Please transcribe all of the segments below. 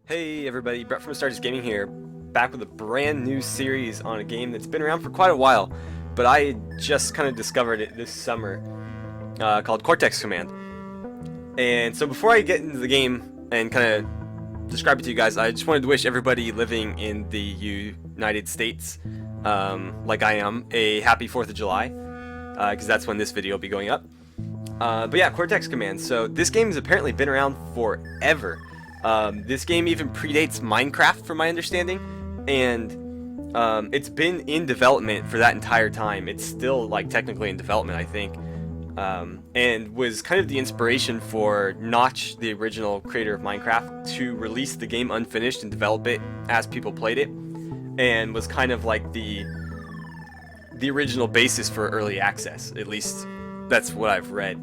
Hey everybody, Brett from Stardust Gaming here, back with a brand new series on a game that's been around for quite a while, but I just kind of discovered it this summer, called Cortex Command. And so before I get into the game and kind of describe it to you guys, I just wanted to wish everybody living in the United States, like I am, a happy 4th of July, because that's when this video will be going up. But yeah, Cortex Command. So this game has apparently been around forever. This game even predates Minecraft, from my understanding, and it's been in development for that entire time. It's still like technically in development, I think, and was kind of the inspiration for Notch, the original creator of Minecraft, to release the game unfinished and develop it as people played it, and was kind of like the original basis for early access. At least that's what I've read.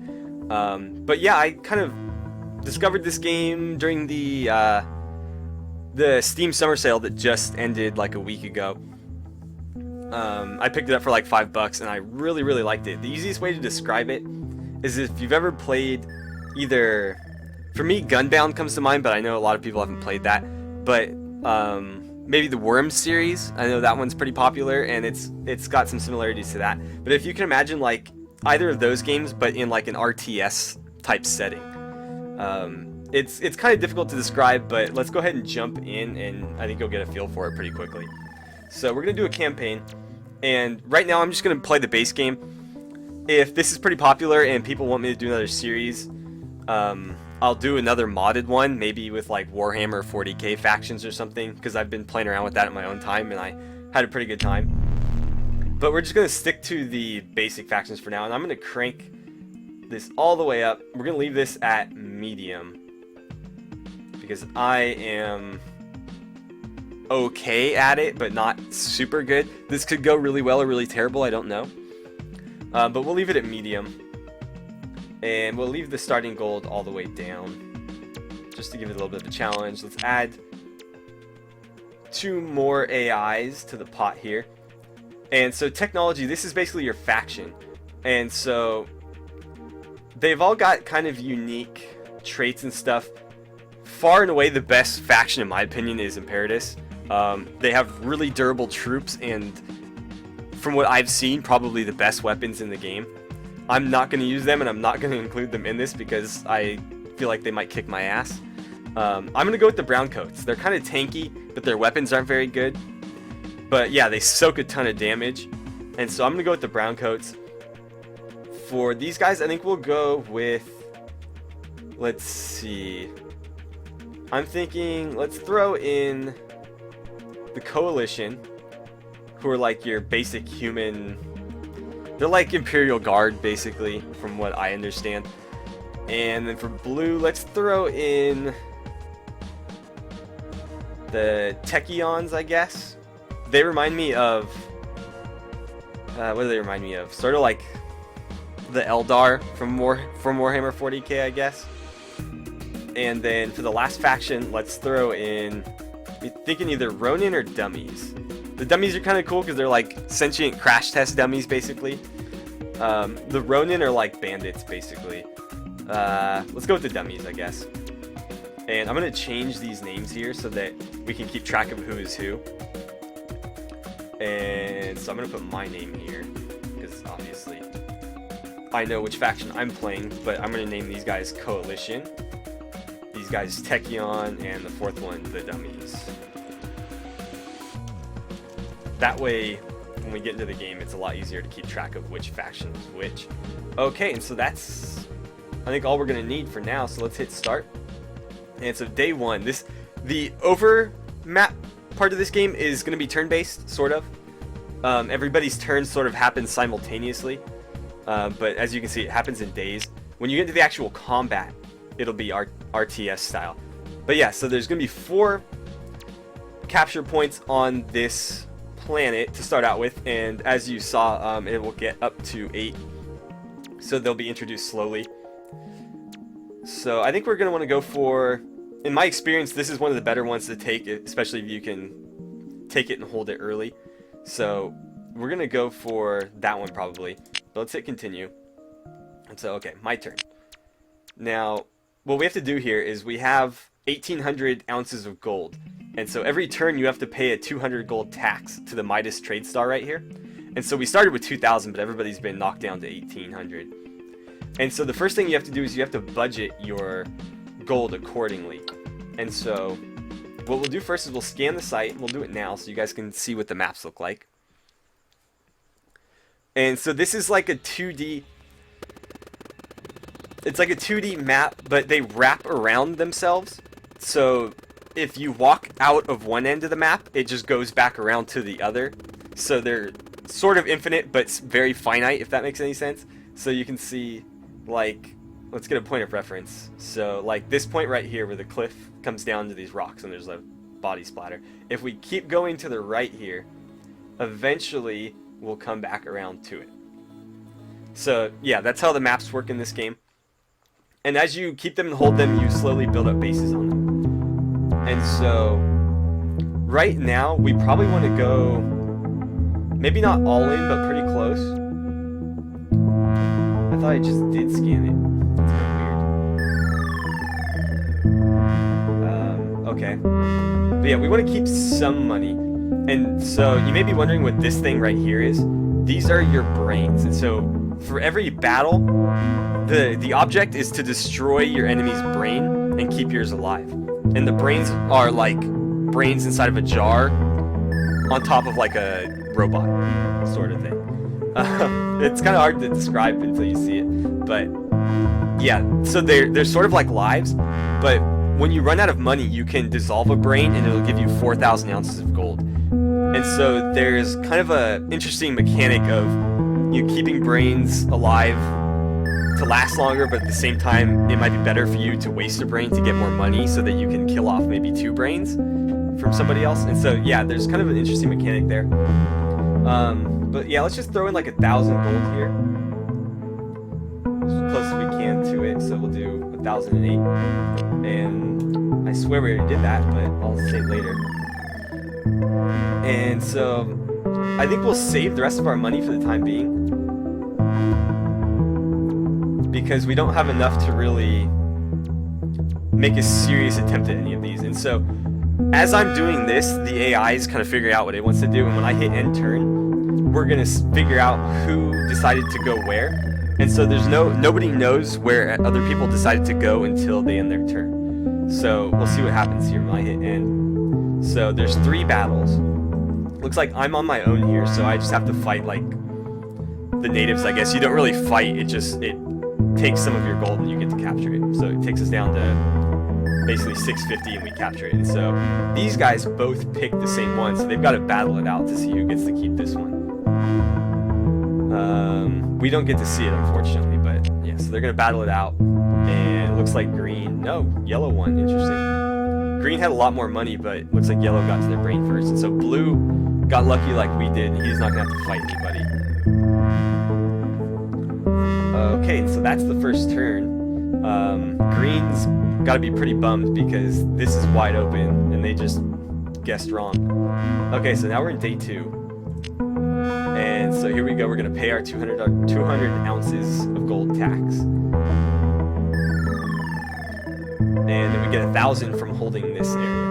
But yeah, I kind of discovered this game during the Steam summer sale that just ended like a week ago. I picked it up for like $5 and I really liked it. The easiest way to describe it is if you've ever played either, for me Gunbound comes to mind, but I know a lot of people haven't played that, but maybe the Worms series. I know that one's pretty popular and it's got some similarities to that. But if you can imagine like either of those games but in like an RTS type setting. It's kind of difficult to describe, but let's go ahead and jump in, and I think you'll get a feel for it pretty quickly. So we're going to do a campaign, and right now I'm just going to play the base game. If this is pretty popular and people want me to do another series, I'll do another modded one, maybe with like Warhammer 40k factions or something, because I've been playing around with that in my own time, and I had a pretty good time. But we're just going to stick to the basic factions for now, and I'm going to crank this all the way up. We're gonna leave this at medium because I am okay at it, but not super good. This could go really well or really terrible, I don't know. But we'll leave it at medium, and we'll leave the starting gold all the way down just to give it a little bit of a challenge. Let's add 2 more AIs to the pot here. And so technology, this is basically your faction, and so they've all got kind of unique traits and stuff. Far and away the best faction in my opinion is Imperatus. They have really durable troops and, from what I've seen, probably the best weapons in the game. I'm not going to use them and I'm not going to include them in this because I feel like they might kick my ass. I'm going to go with the Browncoats. They're kind of tanky, but their weapons aren't very good. But yeah, they soak a ton of damage, and so I'm going to go with the Browncoats. For these guys, I think we'll go with, let's see, I'm thinking let's throw in the Coalition, who are like your basic human. They're like Imperial Guard, basically, from what I understand. And then for blue, let's throw in the Techions, I guess. They remind me of, what do they remind me of? Sort of like the Eldar from Warhammer 40k, I guess. And then for the last faction, let's throw in, I'm thinking either Ronin or dummies. The dummies are kind of cool because they're like sentient crash test dummies, basically. The Ronin are like bandits, basically. Let's go with the dummies, I guess. And I'm going to change these names here so that we can keep track of who is who. And so I'm going to put my name here because obviously I know which faction I'm playing, but I'm going to name these guys Coalition, these guys Techion, and the 4th one, the Dummies. That way, when we get into the game, it's a lot easier to keep track of which faction is which. Okay, and so that's, I think, all we're going to need for now, so let's hit start. And so day 1, the over map part of this game is going to be turn-based, sort of. Everybody's turns sort of happen simultaneously. But as you can see, it happens in days. When you get into the actual combat, it'll be RTS style. But yeah, so there's going to be 4 capture points on this planet to start out with, and as you saw, it will get up to 8. So they'll be introduced slowly. So I think we're going to want to go for, in my experience, this is one of the better ones to take, especially if you can take it and hold it early. So we're going to go for that one probably. But let's hit continue. And so, okay, my turn. Now, what we have to do here is we have 1,800 ounces of gold. And so every turn you have to pay a 200 gold tax to the Midas trade star right here. And so we started with 2,000, but everybody's been knocked down to 1,800. And so the first thing you have to do is you have to budget your gold accordingly. And so what we'll do first is we'll scan the site. We'll do it now so you guys can see what the maps look like. And so this is like a 2D... It's like a 2D map, but they wrap around themselves. So if you walk out of one end of the map, it just goes back around to the other. So they're sort of infinite, but very finite, if that makes any sense. So you can see, like, let's get a point of reference. So, like, this point right here where the cliff comes down to these rocks and there's a body splatter. If we keep going to the right here, eventually we'll come back around to it. So, yeah, that's how the maps work in this game. And as you keep them and hold them, you slowly build up bases on them. And so, right now, we probably want to go, maybe not all in, but pretty close. I thought I just did scan it. That's kind of weird. Okay. But yeah, we want to keep some money. And so, you may be wondering what this thing right here is. These are your brains. And so, for every battle, the object is to destroy your enemy's brain and keep yours alive. And the brains are like brains inside of a jar on top of like a robot sort of thing. It's kind of hard to describe until you see it. But yeah, so they're sort of like lives, but when you run out of money, you can dissolve a brain and it'll give you 4,000 ounces of gold. And so there's kind of a interesting mechanic of you keeping brains alive to last longer, but at the same time, it might be better for you to waste a brain to get more money so that you can kill off maybe 2 brains from somebody else. And so, yeah, there's kind of an interesting mechanic there. But yeah, let's just throw in like 1,000 gold here. As close as we can to it. So we'll do 1,008. And I swear we already did that, but I'll say it later. And so I think we'll save the rest of our money for the time being, because we don't have enough to really make a serious attempt at any of these. And so, as I'm doing this, the AI is kind of figuring out what it wants to do, and when I hit end turn, we're gonna figure out who decided to go where. And so there's nobody knows where other people decided to go until they end their turn. So we'll see what happens here when I hit end. So there's 3 battles. Looks like I'm on my own here, so I just have to fight like the natives, I guess. You don't really fight, it takes some of your gold and you get to capture it. So it takes us down to basically 650 and we capture it. And so these guys both picked the same one, so they've got to battle it out to see who gets to keep this one. We don't get to see it, unfortunately, but yeah, so they're going to battle it out. And it looks like yellow won. Interesting. Green had a lot more money, but it looks like yellow got to their brain first. And so blue got lucky like we did, and he's not going to have to fight anybody. Okay, so that's the first turn. Green's got to be pretty bummed because this is wide open and they just guessed wrong. Okay, so now we're in day 2. And so here we go. We're going to pay our 200 ounces of gold tax. And then we get 1,000 from holding this area.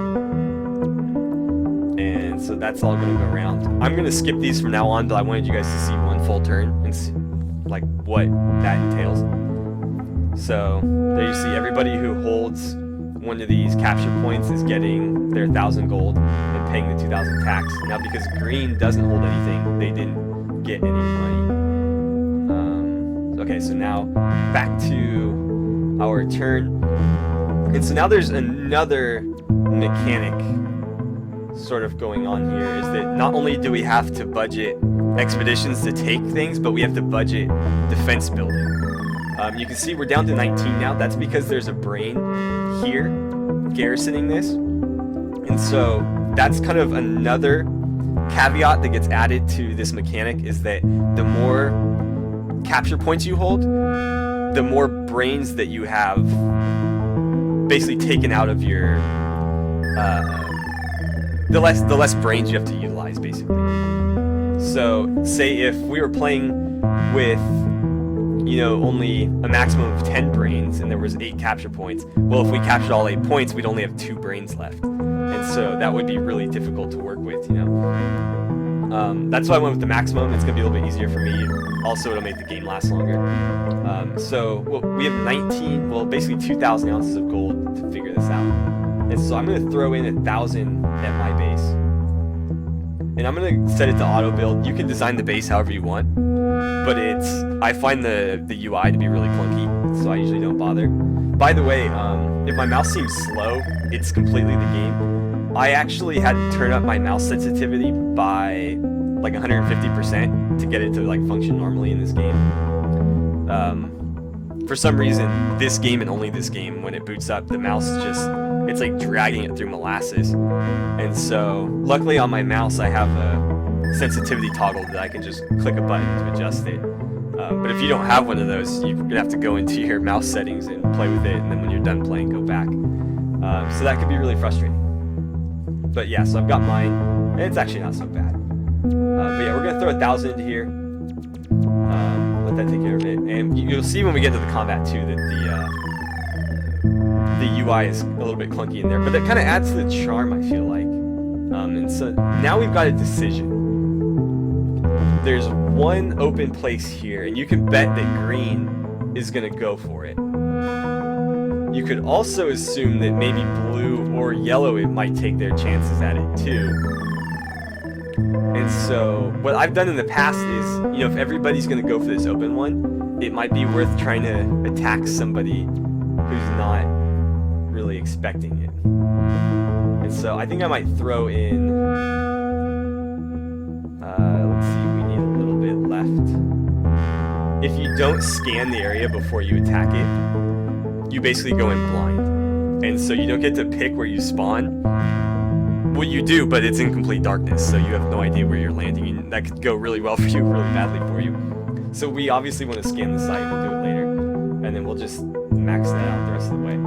And so that's all going to go around. I'm going to skip these from now on, but I wanted you guys to see one full turn and see like what that entails. So there you see everybody who holds one of these capture points is getting their 1,000 gold and paying the 2,000 tax. Now because green doesn't hold anything, they didn't get any money. Okay, so now back to our turn. And so now there's another mechanic sort of going on here, is that not only do we have to budget expeditions to take things, but we have to budget defense building. You can see we're down to 19 now. That's because there's a brain here garrisoning this. And so that's kind of another caveat that gets added to this mechanic, is that the more capture points you hold, the more brains that you have basically taken out of your the less brains you have to utilize, basically. So say if we were playing with you know, only a maximum of 10 brains, and there was 8 capture points. Well, if we captured all 8 points, we'd only have 2 brains left. And so that would be really difficult to work with, you know. That's why I went with the maximum. It's going to be a little bit easier for me. Also, it'll make the game last longer. Well, we have 19, well, basically 2,000 ounces of gold to figure this out. And so I'm going to throw in 1,000 at my base. And I'm going to set it to auto build. You can design the base however you want, but I find the UI to be really clunky, so I usually don't bother. By the way, if my mouse seems slow, it's completely the game. I actually had to turn up my mouse sensitivity by like 150% to get it to like function normally in this game. For some reason, this game and only this game, when it boots up, the mouse it's like dragging it through molasses. And so, luckily on my mouse, I have a sensitivity toggle that I can just click a button to adjust it. But if you don't have one of those, you're gonna have to go into your mouse settings and play with it, and then when you're done playing, go back. So that could be really frustrating. But yeah, so I've got mine, and it's actually not so bad. But yeah, we're gonna throw 1,000 into here. Let that take care of it, and you'll see when we get to the combat too that the UI is a little bit clunky in there, but that kind of adds to the charm, I feel like. And so now we've got a decision. There's one open place here, and you can bet that green is gonna go for it. You could also assume that maybe blue or yellow it might take their chances at it too. And so what I've done in the past is, you know, if everybody's going to go for this open one, it might be worth trying to attack somebody who's not really expecting it. And so I think I might throw in, let's see, we need a little bit left. If you don't scan the area before you attack it, you basically go in blind. And so you don't get to pick where you spawn. Well, you do, but it's in complete darkness, so you have no idea where you're landing, and that could go really well for you, really badly for you. So we obviously want to scan the site, we'll do it later, and then we'll just max that out the rest of the way.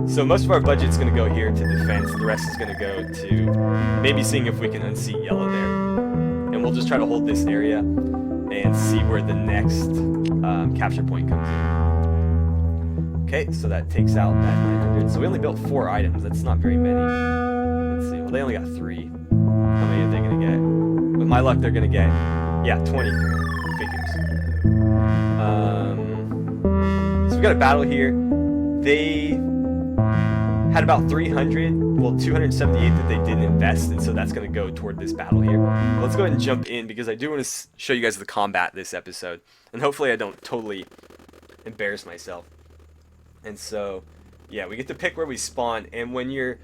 So most of our budget's going to go here to defense, the rest is going to go to maybe seeing if we can unseat yellow there. And we'll just try to hold this area and see where the next capture point comes in. Okay, so that takes out that 900, so we only built 4 items, that's not very many. Let's see, well they only got 3. How many are they gonna get? With my luck they're gonna get, yeah, 23 figures. So we got a battle here. They had about 300, well 278 that they didn't invest, and so that's gonna go toward this battle here. But let's go ahead and jump in because I do want to show you guys the combat this episode, and hopefully I don't totally embarrass myself. And so, yeah, we get to pick where we spawn, and when you're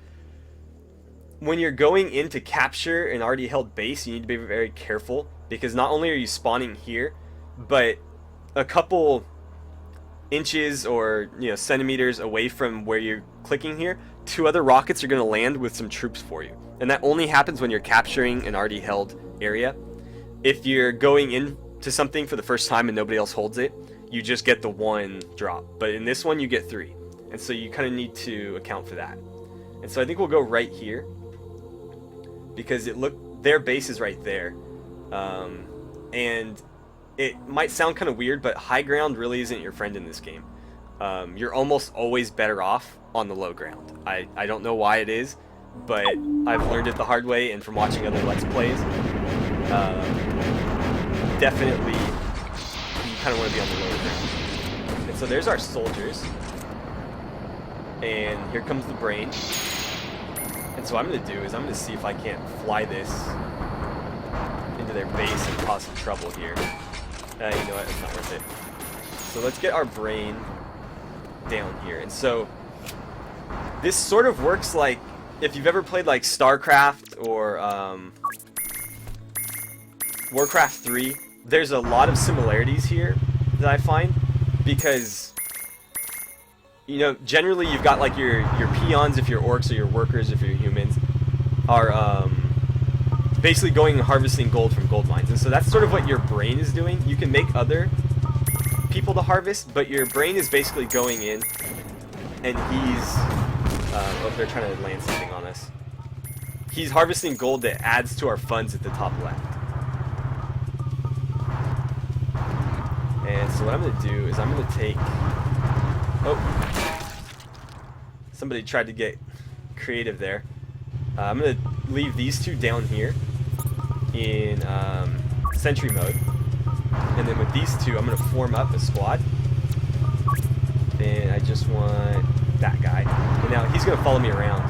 going in to capture an already held base, you need to be very careful, because not only are you spawning here, but a couple inches or centimeters away from where you're clicking here, 2 other rockets are going to land with some troops for you. And that only happens when you're capturing an already held area. If you're going into something for the first time and nobody else holds it, you just get the 1 drop. But in this one, you get 3. And so you kind of need to account for that. And so I think we'll go right here, because their base is right there. And it might sound kind of weird, but high ground really isn't your friend in this game. You're almost always better off on the low ground. I don't know why it is, but I've learned it the hard way, and from watching other Let's Plays, definitely you kind of want to be on the lower ground. And so there's our soldiers, and here comes the brain. And so what I'm going to do is I'm going to see if I can't fly this into their base and cause some trouble here. You know what, it's not worth it. So let's get our brain down here. And so this sort of works like if you've ever played like StarCraft or Warcraft 3. There's a lot of similarities here that I find, because generally you've got like your peons if you're orcs, or your workers if you're humans, are basically going and harvesting gold from gold mines. And so that's sort of what your brain is doing. You can make other people to harvest, but your brain is basically going in, and he's they're trying to land something on us. He's harvesting gold that adds to our funds at the top left. And so so what I'm going to do is I'm going to take... Oh. Somebody tried to get creative there. I'm going to leave these two down here in sentry mode. And then with these two, I'm going to form up a squad. And I just want that guy. And now he's going to follow me around.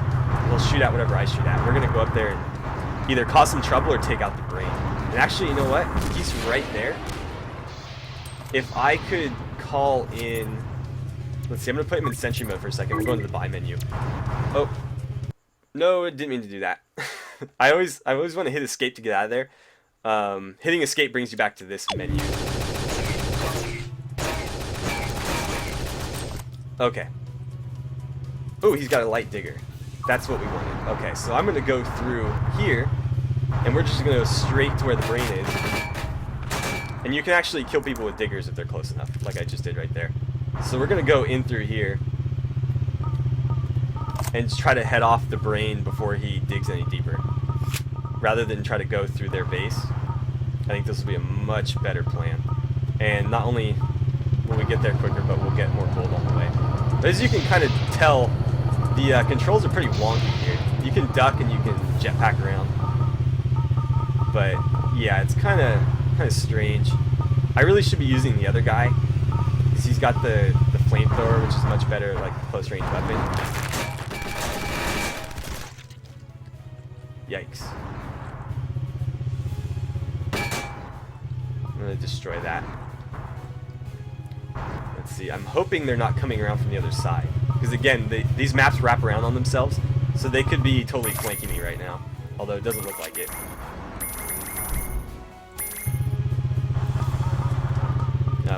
He'll shoot at whatever I shoot at. We're going to go up there and either cause some trouble or take out the brain. And actually, you know what? He's right there. If I could call in... Let's see, I'm going to put him in sentry mode for a second. We're going to the buy menu. Oh. No, I didn't mean to do that. I always want to hit escape to get out of there. Hitting escape brings you back to this menu. Okay. Oh, he's got a light digger. That's what we wanted. Okay, so I'm going to go through here, and we're just going to go straight to where the brain is. And you can actually kill people with diggers if they're close enough, like I just did right there. So we're going to go in through here and just try to head off the brain before he digs any deeper, rather than try to go through their base. I think this will be a much better plan. And not only will we get there quicker, but we'll get more gold on the way. But as you can kind of tell, the controls are pretty wonky here. You can duck and you can jetpack around. But yeah, it's kind of strange. I really should be using the other guy, because he's got the flamethrower, which is much better, like close range weapon. Yikes. I'm gonna destroy that. Let's see, I'm hoping they're not coming around from the other side. Because again, these maps wrap around on themselves, so they could be totally flanking me right now. Although it doesn't look like it.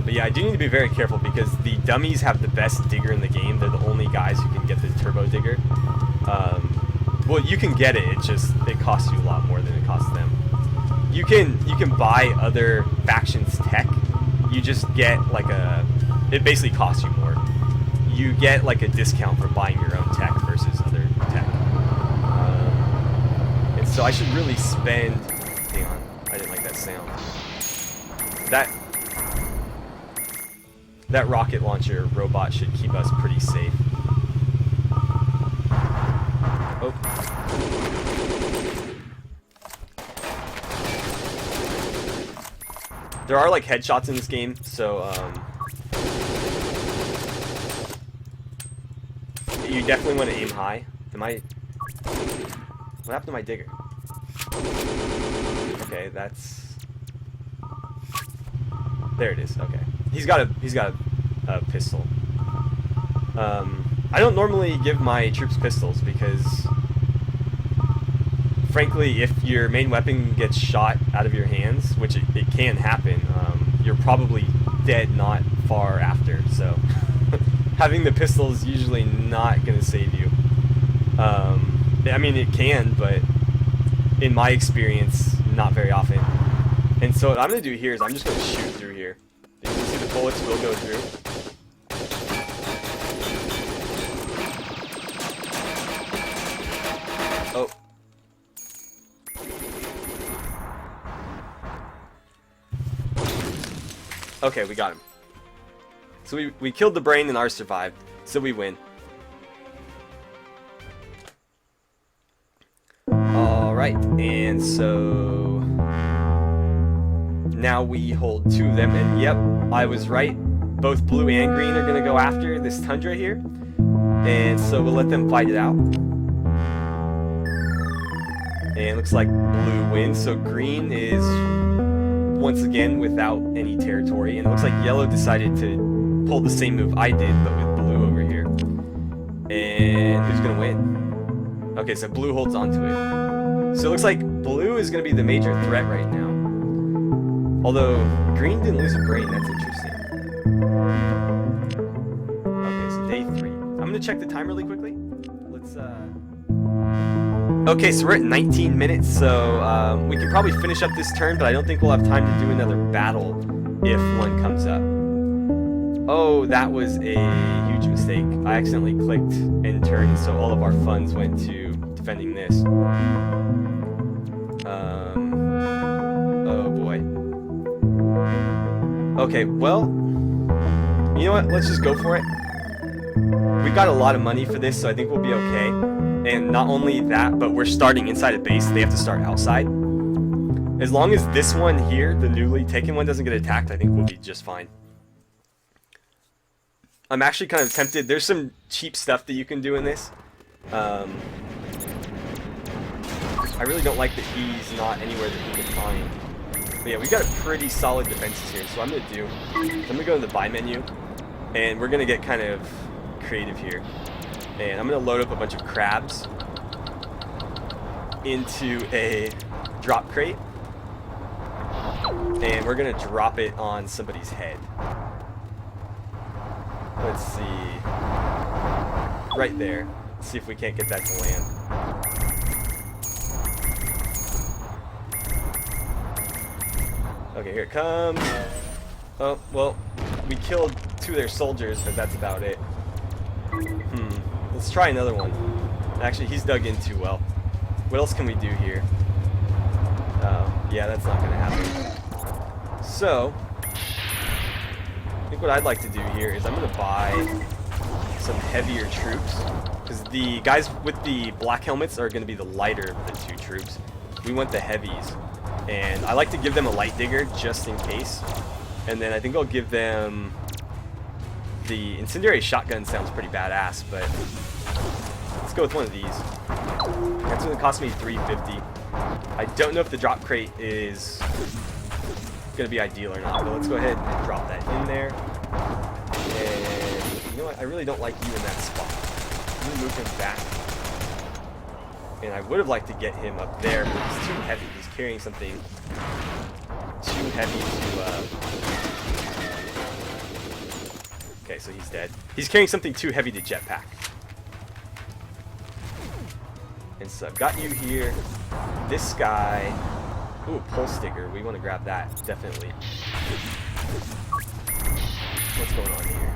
But yeah, I do need to be very careful because the dummies have the best digger in the game. They're the only guys who can get the turbo digger. Well, you can get it. It costs you a lot more than it costs them. You can buy other factions tech. You just get like it basically costs you more. You get like a discount for buying your own tech versus other tech. And so I should really spend. Hang on, I didn't like that sound. That rocket launcher robot should keep us pretty safe. Oh. There are like headshots in this game, so you definitely want to aim high. What happened to my digger? Okay, there it is. Okay. He's got a pistol. I don't normally give my troops pistols because, frankly, if your main weapon gets shot out of your hands, which it can happen, you're probably dead not far after. So having the pistol is usually not going to save you. I mean, it can, but in my experience, not very often. And so what I'm going to do here is I'm just going to shoot through here. You can see the bullets will go through. Oh. Okay, we got him. So we killed the brain and ours survived. So we win. Alright, and so now we hold two of them, and yep, I was right. Both blue and green are going to go after this tundra here. And so we'll let them fight it out. And it looks like blue wins, so green is once again without any territory. And it looks like yellow decided to pull the same move I did, but with blue over here. And who's going to win? Okay, so blue holds on to it. So it looks like blue is going to be the major threat right now. Although green didn't lose a brain, that's interesting. Okay, so day 3. I'm going to check the time really quickly. Let's Okay, so we're at 19 minutes, so we can probably finish up this turn, but I don't think we'll have time to do another battle if one comes up. Oh, that was a huge mistake. I accidentally clicked end turn, so all of our funds went to defending this. Oh boy. Okay, well, You know what? Let's just go for it. We got a lot of money for this, so I think we'll be okay. And not only that, but we're starting inside a base. They have to start outside. As long as this one here, the newly taken one, doesn't get attacked, I think we'll be just fine. I'm actually kind of tempted. There's some cheap stuff that you can do in this. I really don't like that he's not anywhere that he can find. But yeah, we got a pretty solid defenses here. So what I'm gonna go to the buy menu, and we're gonna get kind of creative here. And I'm gonna load up a bunch of crabs into a drop crate, and we're gonna drop it on somebody's head. Let's see, right there. Let's see if we can't get that to land. Okay, here it comes. Oh, well, we killed 2 of their soldiers, but that's about it. Let's try another one. Actually, he's dug in too well. What else can we do here? Oh, yeah, that's not going to happen. So, I think what I'd like to do here is I'm going to buy some heavier troops, because the guys with the black helmets are going to be the lighter of the 2 troops. We want the heavies. And I like to give them a light digger just in case. And then I think I'll give them the incendiary shotgun. Sounds pretty badass, but let's go with one of these. That's going to cost me $350. I don't know if the drop crate is going to be ideal or not, but let's go ahead and drop that in there. And you know what? I really don't like you in that spot. I'm going to move him back. And I would have liked to get him up there, but he's too heavy. He's carrying something too heavy to... Okay, so he's dead. He's carrying something too heavy to jetpack. And so I've got you here. This guy... Ooh, pulse sticker. We want to grab that, definitely. What's going on here?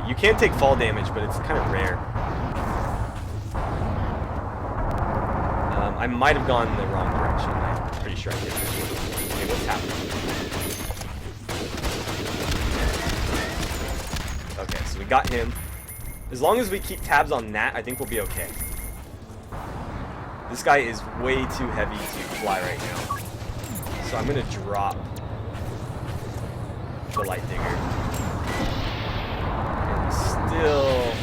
You can take fall damage, but it's kind of rare. I might have gone in the wrong direction. I'm pretty sure I did. Okay, what's happening? Okay, so we got him. As long as we keep tabs on that, I think we'll be okay. This guy is way too heavy to fly right now. So I'm going to drop the light digger. Still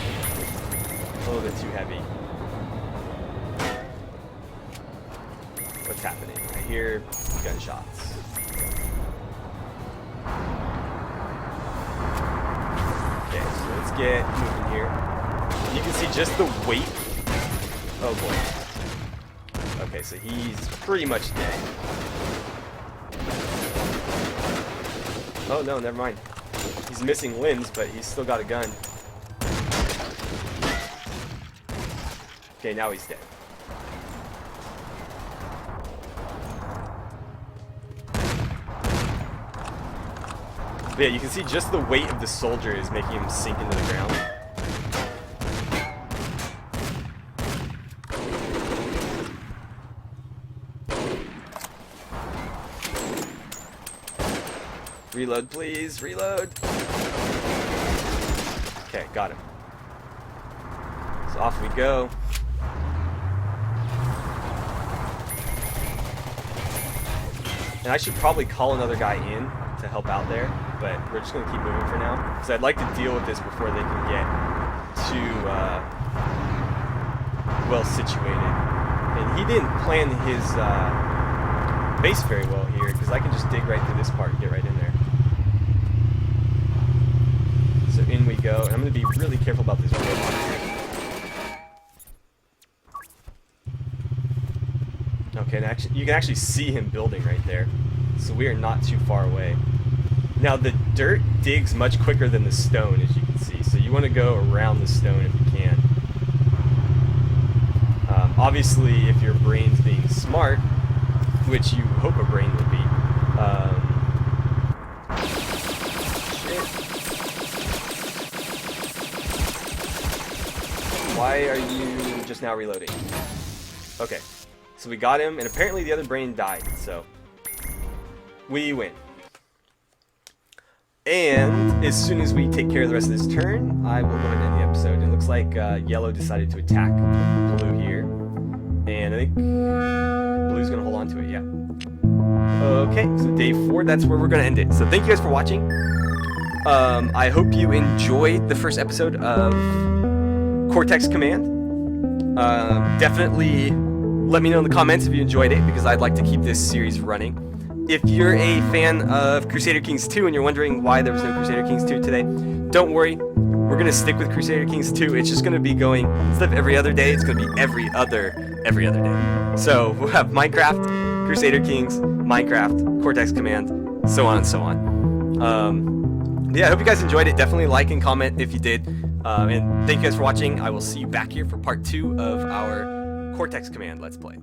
a little bit too heavy. What's happening? I hear gunshots. Okay, so let's get moving here. You can see just the weight. Oh boy. Okay, so he's pretty much dead. Oh no, never mind. He's missing limbs, but he's still got a gun. Okay, now he's dead. But yeah, you can see just the weight of the soldier is making him sink into the ground. Reload, please. Reload. Okay, got him. So off we go. And I should probably call another guy in to help out there, but we're just going to keep moving for now, because I'd like to deal with this before they can get too well situated. And he didn't plan his base very well here, because I can just dig right through this part and get right in there. So in we go, and I'm going to be really careful about this robot here. Okay, and actually, you can actually see him building right there. So we are not too far away. Now the dirt digs much quicker than the stone, as you can see. So you want to go around the stone if you can. Obviously, if your brain's being smart, which you hope a brain would be. Shit. Why are you just now reloading? Okay. So we got him, and apparently the other brain died, so We win. And as soon as we take care of the rest of this turn, I will go ahead and end the episode. It looks like yellow decided to attack blue here. And I think blue's going to hold on to it, yeah. Okay, so day 4, that's where we're going to end it. So thank you guys for watching. I hope you enjoyed the first episode of Cortex Command. Definitely let me know in the comments if you enjoyed it, because I'd like to keep this series running. If you're a fan of Crusader Kings 2 and you're wondering why there was no Crusader Kings 2 today, don't worry. We're going to stick with Crusader Kings 2. It's just going to be going, instead of every other day, it's going to be every other day. So we'll have Minecraft, Crusader Kings, Minecraft, Cortex Command, so on and so on. Yeah, I hope you guys enjoyed it. Definitely like and comment if you did. And thank you guys for watching. I will see you back here for part 2 of our Cortex Command Let's Play.